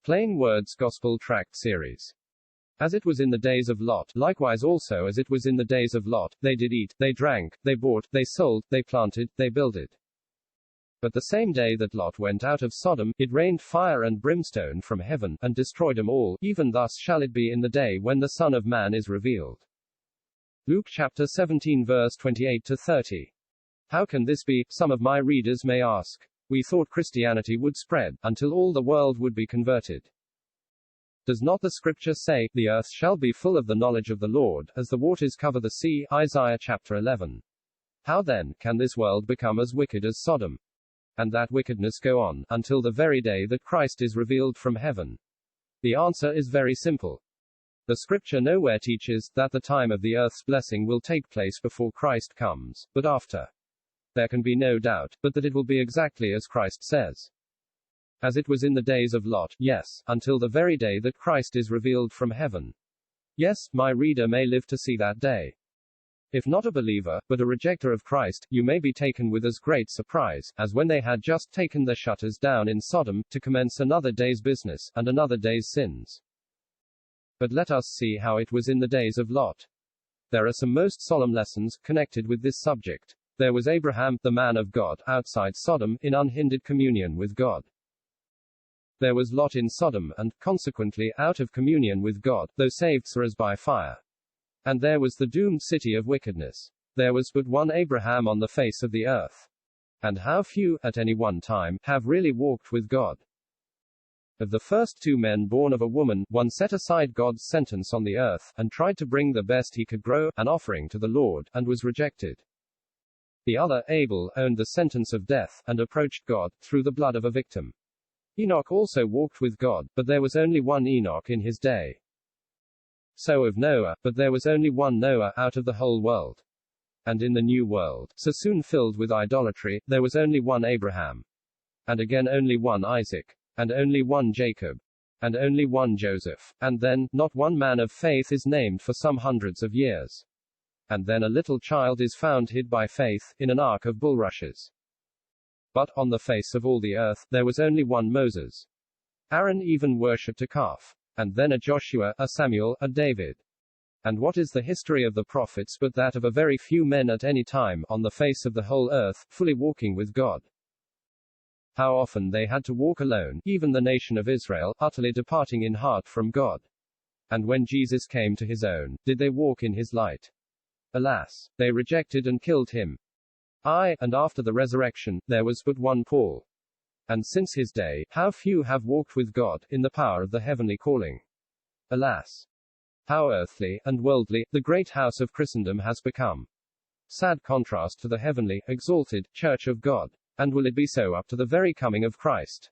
Plain Words Gospel Tract Series. As it was in the days of Lot, likewise also as it was in the days of Lot, they did eat, they drank, they bought, they sold, they planted, they builded. But the same day that Lot went out of Sodom, it rained fire and brimstone from heaven, and destroyed them all. Even thus shall it be in the day when the Son of Man is revealed. Luke chapter 17 verse 28 to 30. How can this be? Some of my readers may ask. We thought Christianity would spread, until all the world would be converted. Does not the scripture say, the earth shall be full of the knowledge of the Lord, as the waters cover the sea? Isaiah chapter 11. How then, can this world become as wicked as Sodom? And that wickedness go on, until the very day that Christ is revealed from heaven? The answer is very simple. The scripture nowhere teaches, that the time of the earth's blessing will take place before Christ comes, but after. There can be no doubt, but that it will be exactly as Christ says. As it was in the days of Lot, yes, until the very day that Christ is revealed from heaven. Yes, my reader may live to see that day. If not a believer, but a rejecter of Christ, you may be taken with as great surprise, as when they had just taken the shutters down in Sodom, to commence another day's business, and another day's sins. But let us see how it was in the days of Lot. There are some most solemn lessons connected with this subject. There was Abraham, the man of God, outside Sodom, in unhindered communion with God. There was Lot in Sodom, and, consequently, out of communion with God, though saved so as by fire. And there was the doomed city of wickedness. There was but one Abraham on the face of the earth. And how few, at any one time, have really walked with God. Of the first two men born of a woman, one set aside God's sentence on the earth, and tried to bring the best he could grow, an offering to the Lord, and was rejected. The other, Abel, owned the sentence of death, and approached God, through the blood of a victim. Enoch also walked with God, but there was only one Enoch in his day. So of Noah, but there was only one Noah out of the whole world. And in the new world, so soon filled with idolatry, there was only one Abraham. And again only one Isaac. And only one Jacob. And only one Joseph. And then, not one man of faith is named for some hundreds of years. And then a little child is found hid by faith, in an ark of bulrushes. But, on the face of all the earth, there was only one Moses. Aaron even worshipped a calf. And then a Joshua, a Samuel, a David. And what is the history of the prophets but that of a very few men at any time, on the face of the whole earth, fully walking with God? How often they had to walk alone, even the nation of Israel, utterly departing in heart from God. And when Jesus came to his own, did they walk in his light? Alas, they rejected and killed him. Aye, and after the resurrection, there was but one Paul. And since his day, how few have walked with God, in the power of the heavenly calling. Alas, how earthly, and worldly, the great house of Christendom has become. Sad contrast to the heavenly, exalted, church of God. And will it be so up to the very coming of Christ?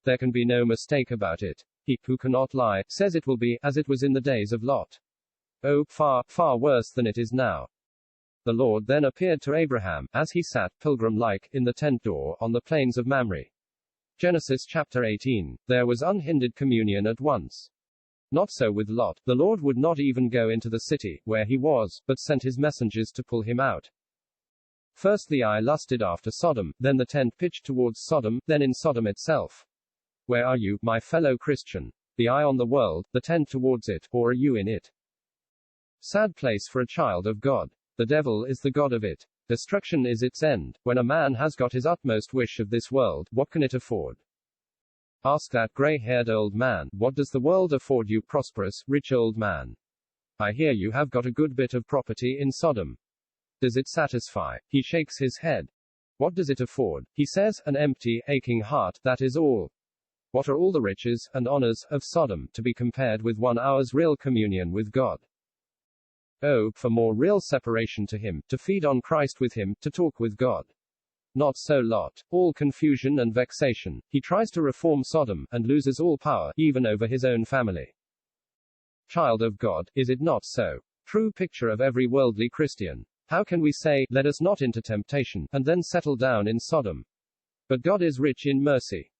There can be no mistake about it. He who cannot lie, says it will be, as it was in the days of Lot. Oh, far, far worse than it is now. The Lord then appeared to Abraham, as he sat, pilgrim-like, in the tent door, on the plains of Mamre. Genesis chapter 18. There was unhindered communion at once. Not so with Lot. The Lord would not even go into the city, where he was, but sent his messengers to pull him out. First the eye lusted after Sodom, then the tent pitched towards Sodom, then in Sodom itself. Where are you, my fellow Christian? The eye on the world, the tent towards it, or are you in it? Sad place for a child of God. The devil is the god of it. Destruction is its end. When a man has got his utmost wish of this world, what can it afford? Ask that gray-haired old man, what does the world afford you, prosperous, rich old man? I hear you have got a good bit of property in Sodom. Does it satisfy? He shakes his head. What does it afford? He says, an empty, aching heart, that is all. What are all the riches, and honors, of Sodom, to be compared with 1 hour's real communion with God? Oh, for more real separation to him, to feed on Christ with him, to talk with God. Not so Lot. All confusion and vexation. He tries to reform Sodom, and loses all power, even over his own family. Child of God, is it not so? True picture of every worldly Christian. How can we say, let us not into temptation, and then settle down in Sodom? But God is rich in mercy.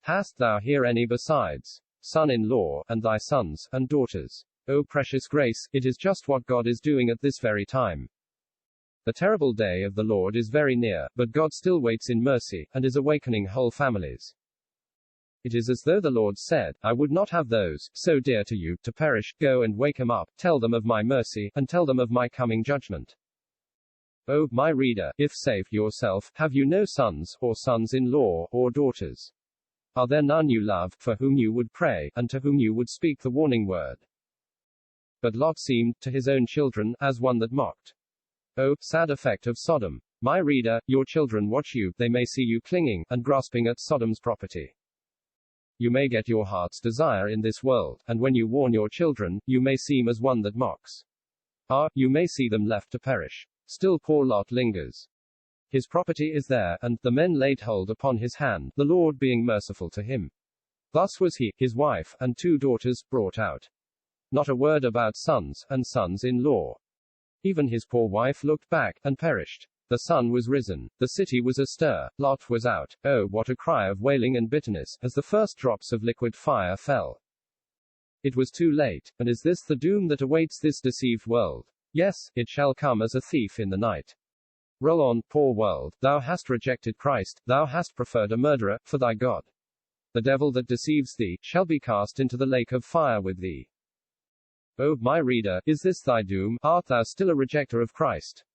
Hast thou here any besides? Son-in-law, and thy sons, and daughters. O precious grace, it is just what God is doing at this very time. The terrible day of the Lord is very near, but God still waits in mercy, and is awakening whole families. It is as though the Lord said, I would not have those, so dear to you, to perish. Go and wake them up, tell them of my mercy, and tell them of my coming judgment. O, my reader, if save yourself, have you no sons, or sons-in-law, or daughters? Are there none you love, for whom you would pray, and to whom you would speak the warning word? But Lot seemed, to his own children, as one that mocked. O, sad effect of Sodom! My reader, your children watch you, they may see you clinging, and grasping at Sodom's property. You may get your heart's desire in this world, and when you warn your children, you may seem as one that mocks. Ah, you may see them left to perish. Still poor Lot lingers. His property is there, and the men laid hold upon his hand, the Lord being merciful to him. Thus was he, his wife, and 2 daughters, brought out. Not a word about sons, and sons-in-law. Even his poor wife looked back, and perished. The sun was risen, the city was astir, Lot was out. Oh, what a cry of wailing and bitterness, as the first drops of liquid fire fell. It was too late, and is this the doom that awaits this deceived world? Yes, it shall come as a thief in the night. Roll on, poor world, thou hast rejected Christ, thou hast preferred a murderer, for thy God. The devil that deceives thee, shall be cast into the lake of fire with thee. O, my reader, is this thy doom? Art thou still a rejecter of Christ?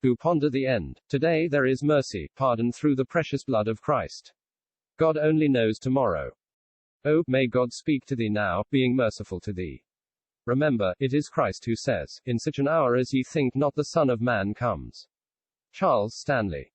Do ponder the end. Today there is mercy, pardon through the precious blood of Christ. God only knows tomorrow. Oh, may God speak to thee now, being merciful to thee. Remember, it is Christ who says, in such an hour as ye think not the Son of Man comes. Charles Stanley.